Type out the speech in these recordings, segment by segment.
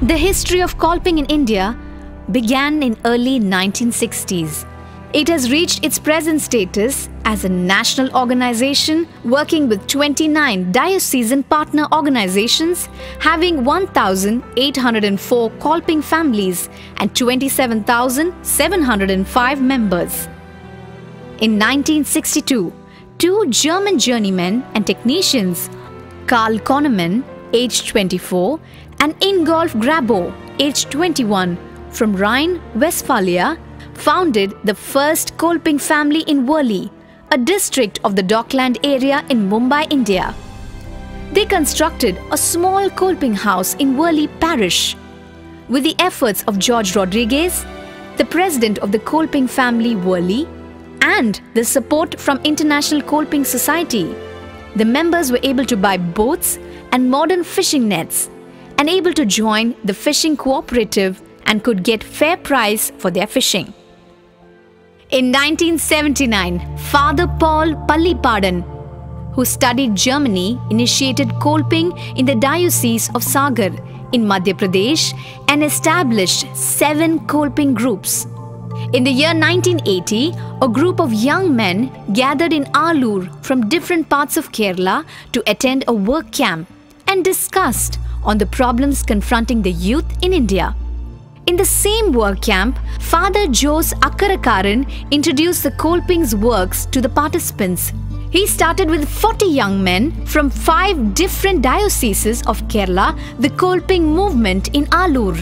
The history of Kolping in India began in early 1960s. It has reached its present status as a national organization working with 29 diocesan partner organizations having 1,804 Kolping families and 27,705 members. In 1962, two German journeymen and technicians, Karl Konnemann, aged 24, and Ingolf Grabo, aged 21, from Rhine, Westphalia, founded the first Kolping family in Worli, a district of the Dockland area in Mumbai, India. They constructed a small Kolping house in Worli parish. With the efforts of George Rodriguez, the president of the Kolping family Worli, and the support from International Kolping Society, the members were able to buy boats and modern fishing nets and able to join the fishing cooperative and could get fair price for their fishing. In 1979, Father Paul Pallipadan, who studied Germany, initiated Kolping in the Diocese of Sagar in Madhya Pradesh and established 7 Kolping groups. In the year 1980, a group of young men gathered in Alur from different parts of Kerala to attend a work camp and discussed on the problems confronting the youth in India. In the same work camp, Father Jose Akkarakaran introduced the Kolping's works to the participants. He started with 40 young men from 5 different dioceses of Kerala, the Kolping movement in Alur.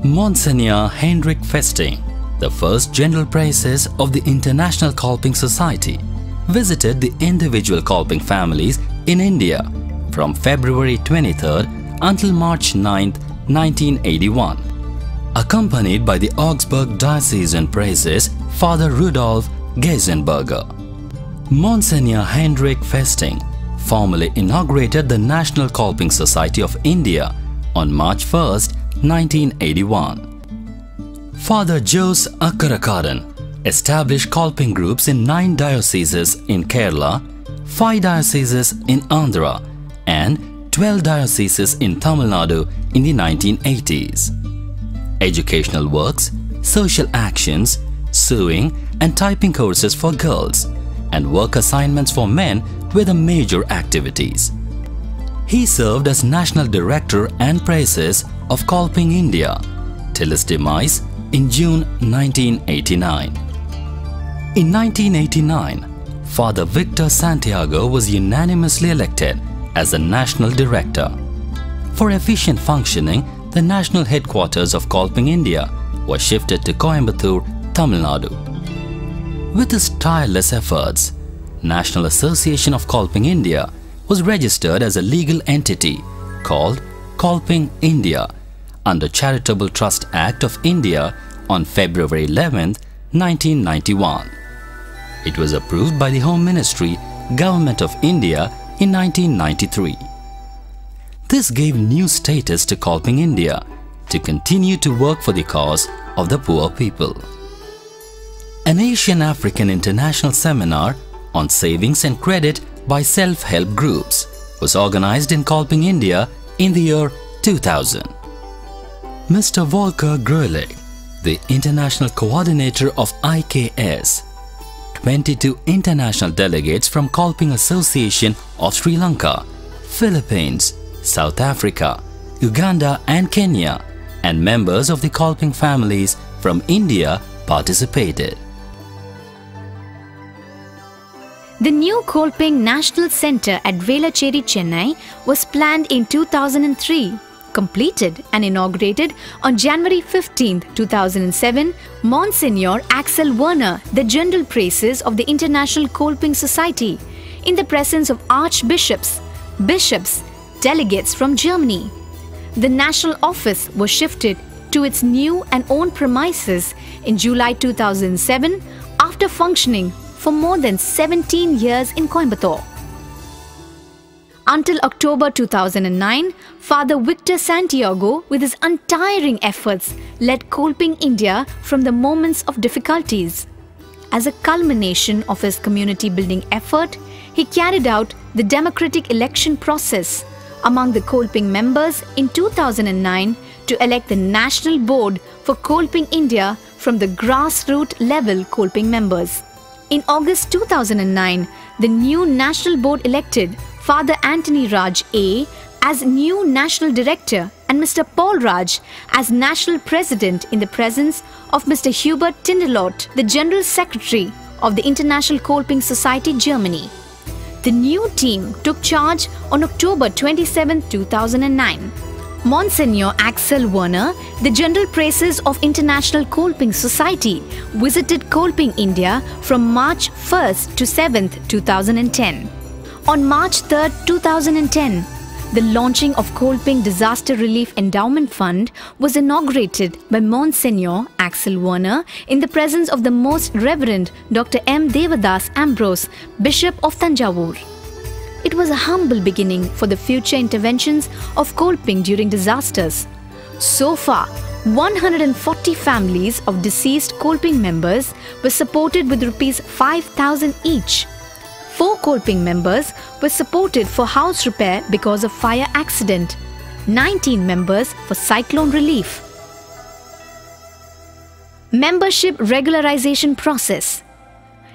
Monsignor Heinrich Festing, the first General Praeses of the International Kolping Society, visited the individual Kolping families in India from February 23rd until March 9th, 1981, accompanied by the Augsburg Diocesan Praeses Father Rudolf Geisenberger. Monsignor Heinrich Festing formally inaugurated the National Kolping Society of India on March 1st, 1981. Father Jose Akkarakaran established Kolping groups in 9 dioceses in Kerala, 5 dioceses in Andhra, and 12 dioceses in Tamil Nadu in the 1980s. Educational works, social actions, sewing and typing courses for girls, and work assignments for men were the major activities. He served as National Director and Praeses of Kolping India till his demise in June 1989. In 1989, Father Victor Santiago was unanimously elected as the National Director. For efficient functioning, the national headquarters of Kolping India was shifted to Coimbatore, Tamil Nadu. With his tireless efforts, National Association of Kolping India was registered as a legal entity called Kolping India under Charitable Trust Act of India on February 11, 1991. It was approved by the Home Ministry, Government of India in 1993. This gave new status to Kolping India to continue to work for the cause of the poor people. An Asian African International Seminar on Savings and Credit by Self-Help Groups was organized in Kolping, India in the year 2000. Mr. Volker Grölich, the International Coordinator of IKS, 22 international delegates from Kolping Association of Sri Lanka, Philippines, South Africa, Uganda and Kenya, and members of the Kolping families from India participated. The new Kolping National Centre at Velachery, Chennai was planned in 2003, completed and inaugurated on January 15, 2007. Monsignor Axel Werner, the General Praeses of the International Kolping Society, in the presence of archbishops, bishops, delegates from Germany. The national office was shifted to its new and own premises in July 2007 after functioning for more than 17 years in Coimbatore. Until October 2009, Father Victor Santiago, with his untiring efforts, led Kolping India from the moments of difficulties. As a culmination of his community building effort, he carried out the democratic election process, among the Kolping members in 2009 to elect the National Board for Kolping India from the grassroots level Kolping members. In August 2009, the new National Board elected Father Anthony Raj A. as new National Director and Mr. Paul Raj as National President in the presence of Mr. Hubert Tindelot, the General Secretary of the International Kolping Society, Germany. The new team took charge on October 27, 2009. Monsignor Axel Werner, the General Praeses of International Kolping Society, visited Kolping, India from March 1st to 7th, 2010. On March 3rd, 2010, the launching of Kolping Disaster Relief Endowment Fund was inaugurated by Monsignor Axel Werner in the presence of the Most Reverend Dr. M. Devadas Ambrose, Bishop of Tanjavur. It was a humble beginning for the future interventions of Kolping during disasters. So far, 140 families of deceased Kolping members were supported with Rs 5,000 each. 4 Kolping members were supported for house repair because of fire accident. 19 members for cyclone relief. Membership regularization process.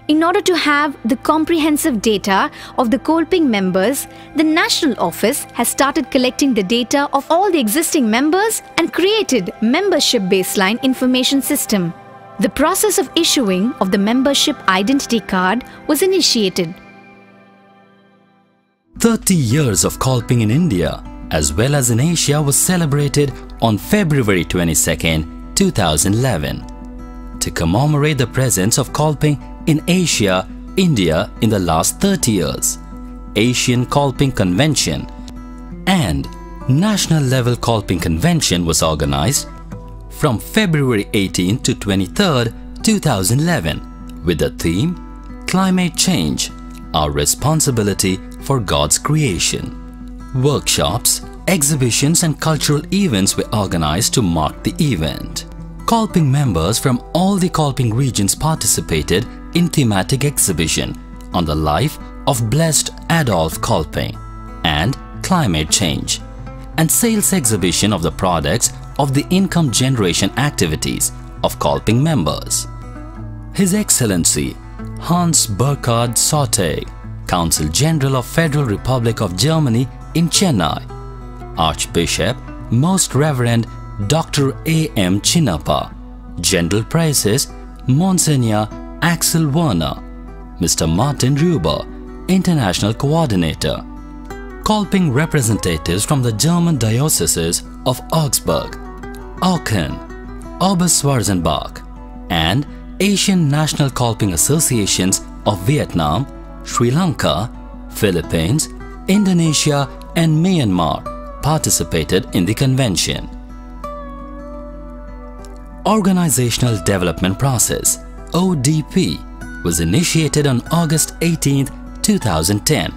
In order to have the comprehensive data of the Kolping members, the National Office has started collecting the data of all the existing members and created Membership Baseline Information System. The process of issuing of the Membership Identity Card was initiated. 30 years of Kolping in India as well as in Asia was celebrated on February 22, 2011. To commemorate the presence of Kolping in Asia, India in the last 30 years, Asian Kolping Convention and National Level Kolping Convention was organized from February 18 to 23, 2011 with the theme Climate Change, Our Responsibility for God's Creation. Workshops, exhibitions and cultural events were organized to mark the event. Kolping members from all the Kolping regions participated in thematic exhibition on the life of Blessed Adolf Kolping and climate change, and sales exhibition of the products of the income generation activities of Kolping members. His Excellency Hans Burkhard Sorteg, Consul General of Federal Republic of Germany in Chennai, Archbishop Most Reverend Dr. A. M. Chinnappa, General Praeses Monsignor Axel Werner, Mr. Martin Ruber, International Coordinator, Kolping representatives from the German dioceses of Augsburg, Aachen, Oberschwarzenbach, and Asian National Kolping Associations of Vietnam, Sri Lanka, Philippines, Indonesia and Myanmar participated in the convention. Organizational Development Process (ODP) was initiated on August 18, 2010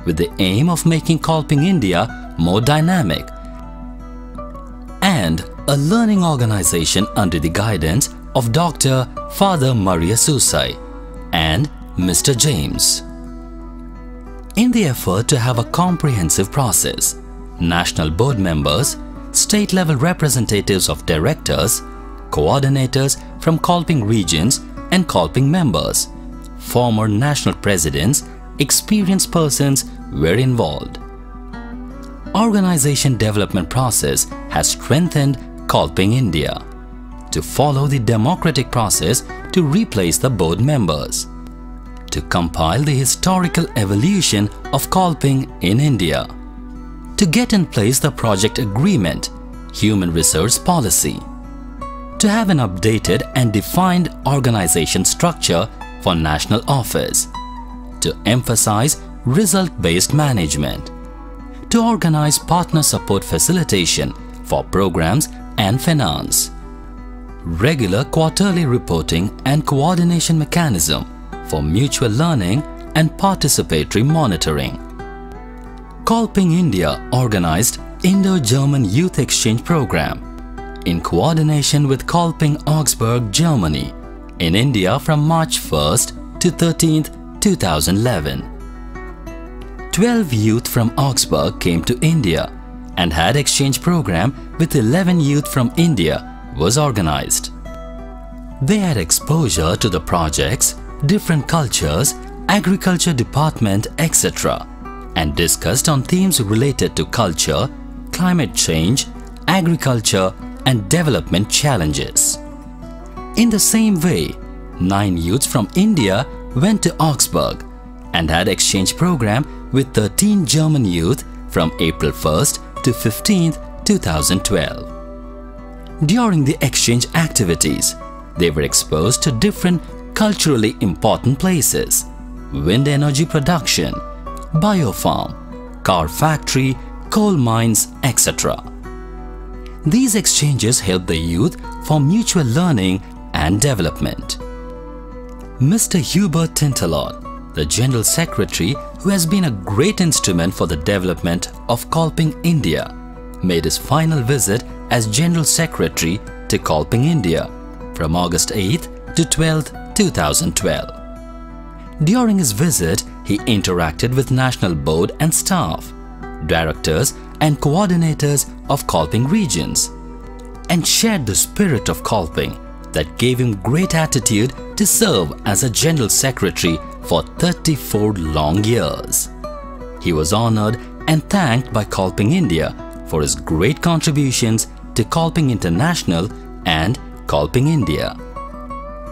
with the aim of making Kolping India more dynamic and a learning organization under the guidance of Dr. Father Maria Susai and Mr. James. In the effort to have a comprehensive process, National Board members, state-level representatives of directors, coordinators from Kolping regions and Kolping members, former national presidents, experienced persons were involved. Organization development process has strengthened Kolping India to follow the democratic process to replace the board members, to compile the historical evolution of Kolping in India, to get in place the project agreement, human resource policy, to have an updated and defined organization structure for national office, to emphasize result-based management, to organize partner support facilitation for programs and finance, regular quarterly reporting and coordination mechanism for mutual learning and participatory monitoring. Kolping India organized Indo-German Youth Exchange Program in coordination with Kolping Augsburg, Germany in India from March 1st to 13th, 2011. 12 youth from Augsburg came to India and had exchange program with 11 youth from India was organized. They had exposure to the projects, different cultures, agriculture department, etc., and discussed on themes related to culture, climate change, agriculture and development challenges. In the same way, 9 youths from India went to Augsburg and had exchange program with 13 German youth from April 1st to 15th, 2012. During the exchange activities, they were exposed to different culturally important places: wind energy production, biofarm, car factory, coal mines, etc. These exchanges help the youth for mutual learning and development. Mr. Hubert Tintalot, the General Secretary who has been a great instrument for the development of Kolping India, made his final visit as General Secretary to Kolping India from August 8th to 12th, 2012. During his visit, he interacted with National Board and staff, directors and coordinators of Kolping regions, and shared the spirit of Kolping that gave him great attitude to serve as a General Secretary for 34 long years. He was honored and thanked by Kolping India for his great contributions to Kolping International and Kolping India.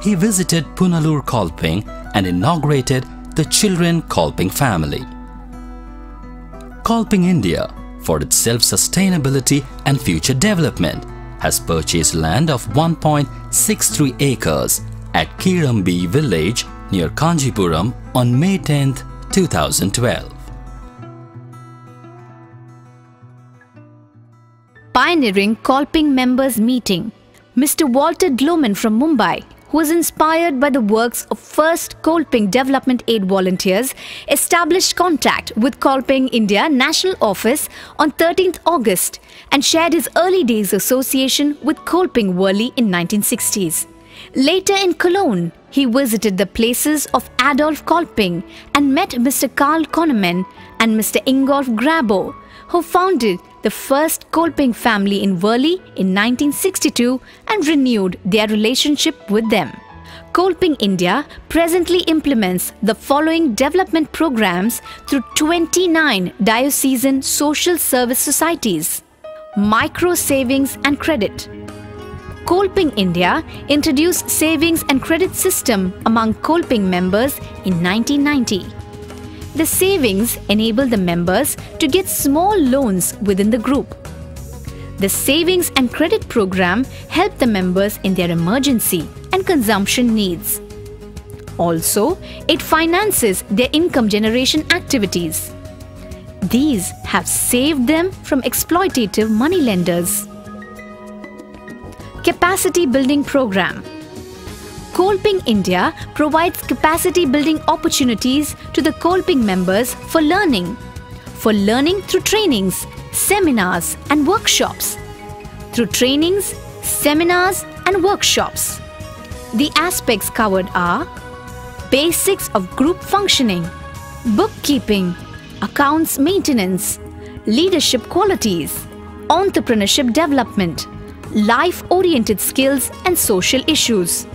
He visited Punalur Kolping and inaugurated the Children Kolping family. Kolping India, for its self-sustainability and future development, has purchased land of 1.63 acres at Kirambi village near Kanjipuram on May 10, 2012. Pioneering Kolping members meeting. Mr. Walter Gloman from Mumbai, who was inspired by the works of first Kolping Development Aid volunteers, established contact with Kolping India National Office on 13th August and shared his early days association with Kolping Worli in 1960s. Later in Cologne, he visited the places of Adolf Kolping and met Mr. Karl Konnemann and Mr. Ingolf Grabo, who founded the first Kolping family in Worli in 1962 and renewed their relationship with them. Kolping India presently implements the following development programs through 29 diocesan social service societies. Micro savings and credit. Kolping India introduced savings and credit system among Kolping members in 1990. The savings enable the members to get small loans within the group. The savings and credit program help the members in their emergency and consumption needs. Also, it finances their income generation activities. These have saved them from exploitative moneylenders. Capacity Building Program. Kolping India provides capacity building opportunities to the Kolping members for learning through trainings, seminars and workshops. Through trainings, seminars and workshops. The aspects covered are basics of group functioning, bookkeeping, accounts maintenance, leadership qualities, entrepreneurship development, life-oriented skills and social issues.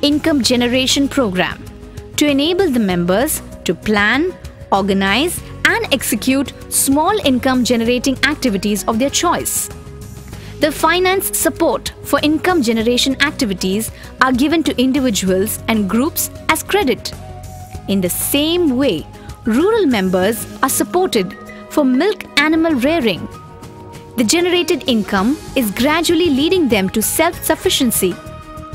Income Generation Program to enable the members to plan, organize and execute small income generating activities of their choice. The finance support for income generation activities are given to individuals and groups as credit. In the same way, rural members are supported for milk animal rearing. The generated income is gradually leading them to self-sufficiency.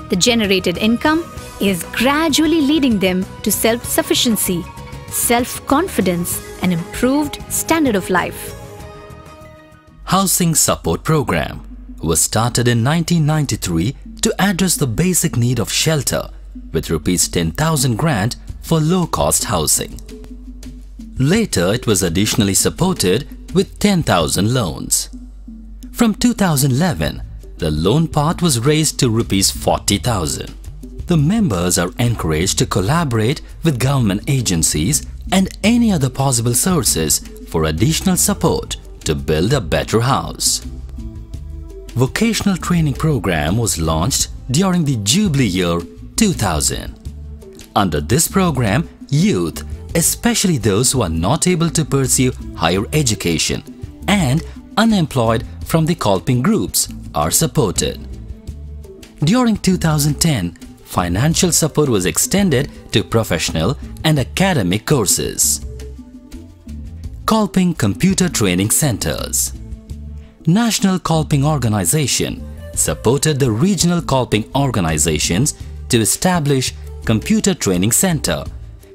The generated income is gradually leading them to self-sufficiency, self-confidence and improved standard of life. Housing Support Program was started in 1993 to address the basic need of shelter with Rs 10,000 grant for low-cost housing. Later, it was additionally supported with 10,000 loans. From 2011, the loan part was raised to Rs 40,000. The members are encouraged to collaborate with government agencies and any other possible sources for additional support to build a better house. Vocational training program was launched during the Jubilee year 2000. Under this program, youth, especially those who are not able to pursue higher education and unemployed from the Kolping groups, are supported. During 2010, financial support was extended to professional and academic courses. Kolping Computer Training Centers. National Kolping Organization supported the regional Kolping organizations to establish Computer Training Center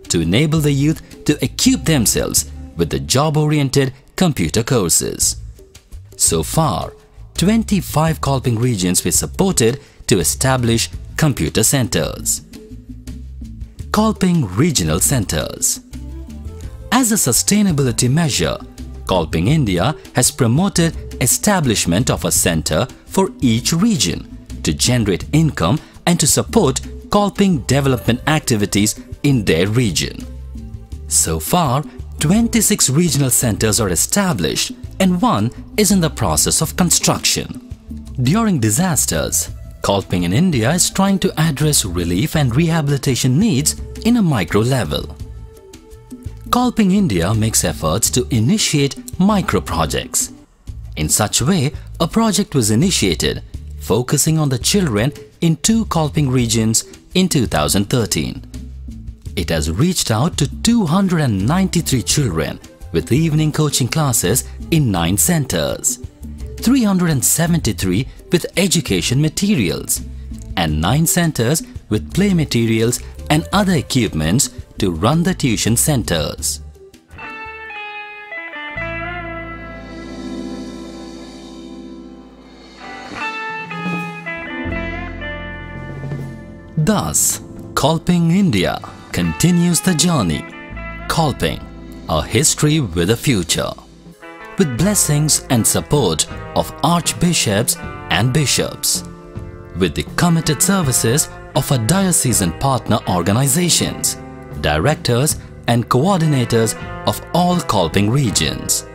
to enable the youth to equip themselves with the job-oriented computer courses. So far, 25 Kolping regions were supported to establish computer centers. Kolping Regional Centers. As a sustainability measure, Kolping India has promoted establishment of a center for each region to generate income and to support Kolping development activities in their region. So far, 26 regional centers are established and one is in the process of construction. During disasters, Kolping in India is trying to address relief and rehabilitation needs in a micro level. Kolping India makes efforts to initiate micro projects. In such way, a project was initiated focusing on the children in 2 Kolping regions in 2013. It has reached out to 293 children with evening coaching classes in 9 centers, 373 with education materials, and 9 centers with play materials and other equipments to run the tuition centers. Thus, Kolping India continues the journey. Kolping, a history with a future. With blessings and support of archbishops and bishops. With the committed services of our diocesan partner organizations, directors and coordinators of all Kolping regions.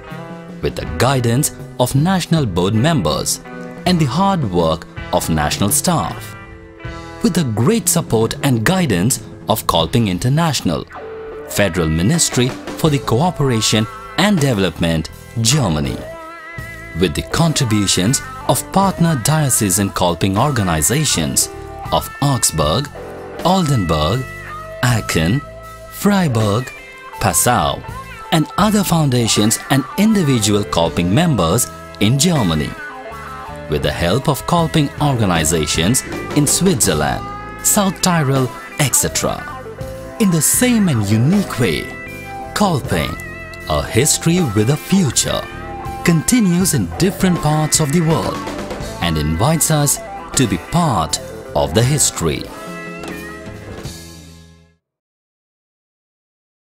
With the guidance of national board members and the hard work of national staff. With the great support and guidance of Kolping International, Federal Ministry for the Cooperation and Development, Germany. With the contributions of partner diocesan Kolping organizations of Augsburg, Oldenburg, Aachen, Freiburg, Passau, and other foundations and individual Kolping members in Germany. With the help of Kolping organizations in Switzerland, South Tyrol, etc. In the same and unique way, Kolping, a history with a future, continues in different parts of the world and invites us to be part of the history.